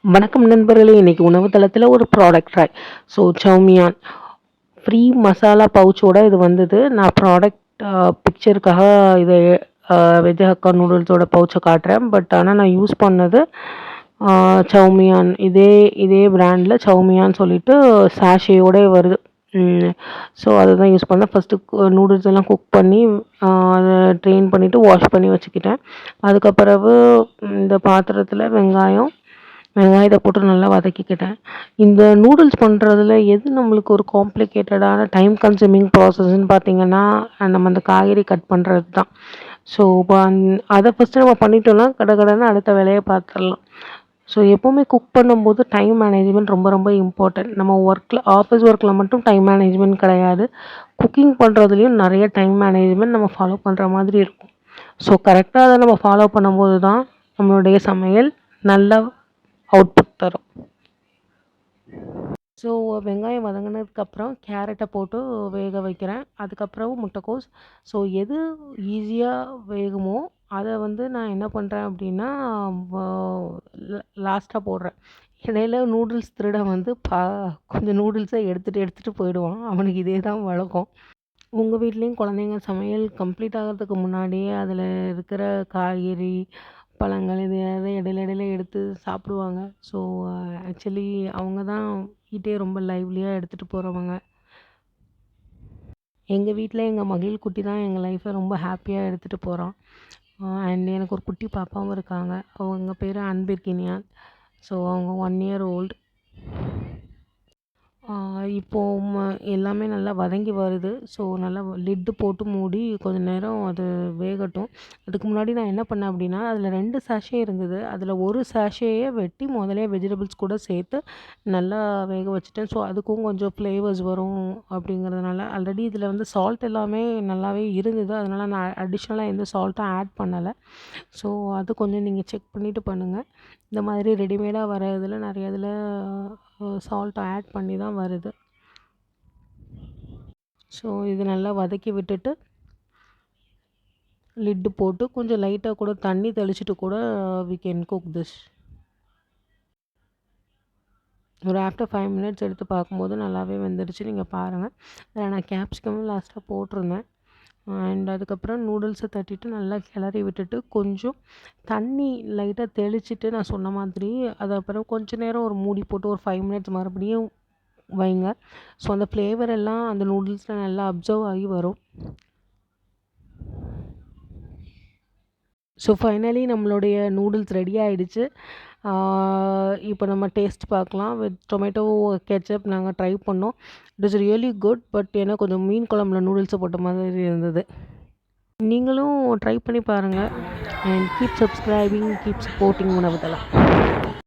வணக்கம் நண்பர்களே! இன்னைக்கு உணவு தளத்தில ஒரு ப்ராடக்ட் ட்ரை. சௌமியான் ஃப்ரீ மசாலா பவுச்சோட இது வந்தது. நான் ப்ராடக்ட் பிக்சருக்காக இத வெஜ் ஹக்கா நூடுல்ஸோட பவுச்ச காட்டுறேன். ஆனா நான் யூஸ் பண்ணது அ சௌமியான். இதே பிராண்ட்ல சௌமியான்னு சொல்லிட்டு சாஷேயோடயே வருது. ம். அதுதான் யூஸ் பண்ணேன். ஃபர்ஸ்ட்டு நூடுல்ஸ் எல்லாம் குக் பண்ணி அத ட்ரெயின் பண்ணிட்டு வாஷ் பண்ணி வச்சுக்கிட்டேன். அதுக்கு பிறகு இந்த பாத்திரத்தில வெங்காயத்த போட்டு நல்லா வதக்கிக்கிட்டேன். இந்த நூடுல்ஸ் பண்ணுறதுல எது நம்மளுக்கு ஒரு காம்ப்ளிகேட்டடான டைம் கன்சியூமிங் ப்ராசஸ்ன்னு பார்த்தீங்கன்னா, நம்ம அந்த காய்கறி கட் பண்ணுறது தான். ஸோ அத ஃபர்ஸ்ட்டு நம்ம பண்ணிட்டோம்னா, கடகடன்னு அடுத்த வேலைய பார்த்துரலாம். எப்பவுமே குக் பண்ணும்போது டைம் மேனேஜ்மெண்ட் ரொம்ப ரொம்ப இம்பார்ட்டன்ட். நம்ம ஆஃபீஸ் ஒர்க்ல மட்டும் டைம் மேனேஜ்மெண்ட் கிடையாது. குக்கிங் பண்ணுறதுலயும் நெறைய டைம் மேனேஜ்மெண்ட் நம்ம ஃபாலோ பண்ற மாதிரி இருக்கும். கரெக்ட்டா அத நம்ம ஃபாலோ பண்ணும்போது தான் நம்மளுடைய சமையல் நல்லா அவுட்புட் தரும். ஸோ வெங்காயம் வதங்குனதுக்கப்புறம் கேரட்ட போட்டு வேக வைக்கிறேன். அதுக்கப்புறம் முட்டைக்கோஸ். எது ஈஸியா வேகுமோ, அத வந்து நான் என்ன பண்றேன் அப்டின்னா, வ லாஸ்ட்டா போடுறேன். இடையில நூடுல்ஸ் திருடன் வந்து கொஞ்சம் நூடுல்ஸ எடுத்துட்டு போயிடுவான். அவனுக்கு இதே தான் வழக்கம். உங்க வீட்லயும் குழந்தைங்க சமையல் கம்ப்ளீட் ஆகுறதுக்கு முன்னாடியே அதில இருக்கிற காய்கறி, பழங்கள் இது எதை இடையில எடுத்து சாப்பிடுவாங்க. ஸோ ஆக்சுவலி அவங்க தான் வீட்டையே ரொம்ப லைவ்லியா எடுத்துட்டு போறவங்க. எங்க வீட்ல எங்க மகிழ் குட்டி தான் எங்க லைஃப்ப ரொம்ப ஹாப்பியா எடுத்துட்டு போறான். அண்ட் எனக்கு ஒரு குட்டி பாப்பாவும் இருக்காங்க. அவங்க பேரு அன்பிற்கினியா. அவங்க 1 இயர் ஓல்ட். இப்போ எல்லாமே நல்லா வதங்கி வருது. நல்லா லிட்டு போட்டு மூடி கொஞ்ச நேரம் அது வேகட்டும். அதுக்கு முன்னாடி நான் என்ன பண்ணேன் அப்படின்னா, அதில 2 சாஷே இருந்தது. அதில ஒரு சாஷேய வெட்டி முதல்லயே வெஜிடபிள்ஸ் கூட சேர்த்து நல்லா வேக வச்சுட்டேன். அதுக்கும் கொஞ்சம் ஃப்ளேவர்ஸ் வரும் அப்படிங்கிறதுனால, ஆல்ரெடி இதில வந்து சால்ட் எல்லாமே நல்லாவே இருந்தது. அதனால நான் அடிஷ்னலா எந்த சால்ட்டும் ஆட் பண்ணல. ஸோ அது கொஞ்சம் நீங்க செக் பண்ணிட்டு பண்ணுங்க. இந்த மாதிரி ரெடிமேடா வர இதில நெறைய இதில சால்ட் ஆட் பண்ணி தான் வருது. இது நல்லா வதக்கி விட்டுட்டு, லிட்டு போட்டு கொஞ்சம் லைட்டா கூட தண்ணி தெளிச்சுட்டு கூட வி கேன் குக் திஸ். ஒரு ஆஃப்டர் 5 மினிட்ஸ் எடுத்து பார்க்கும்போது நல்லாவே வெந்துடுச்சு. நீங்க பாருங்க. அதில நான் கேப்சிகமும் லாஸ்ட்டா போட்டிருந்தேன். அண்ட் அதுக்கப்புறம் நூடுல்ஸை தட்டிட்டு நல்லா கிளறி விட்டுட்டு கொஞ்சம் தண்ணி லைட்டாக தெளிச்சிட்டு நான் சொன்ன மாதிரி அது அப்புறம் கொஞ்ச நேரம் ஒரு மூடி போட்டு ஒரு 5 மினிட்ஸ் மறுபடியும் வைங்க. அந்த ஃப்ளேவர் எல்லாம் அந்த நூடுல்ஸில் நல்லா அப்சர்வ் ஆகி வரும். ஃபைனலி நம்மளுடைய நூடுல்ஸ் ரெடி ஆயிடுச்சு. இப்போ நம்ம டேஸ்ட் பார்க்கலாம். வித் டொமேட்டோ கெச்சப் நாங்கள் ட்ரை பண்ணோம். It is really good. ஏன்னா கொஞ்சம் மீன் குழம்புல நூடுல்ஸை போட்ட மாதிரி இருந்தது. நீங்களும் ட்ரை பண்ணி பாருங்கள். And keep subscribing, keep supporting உணவு தளம்.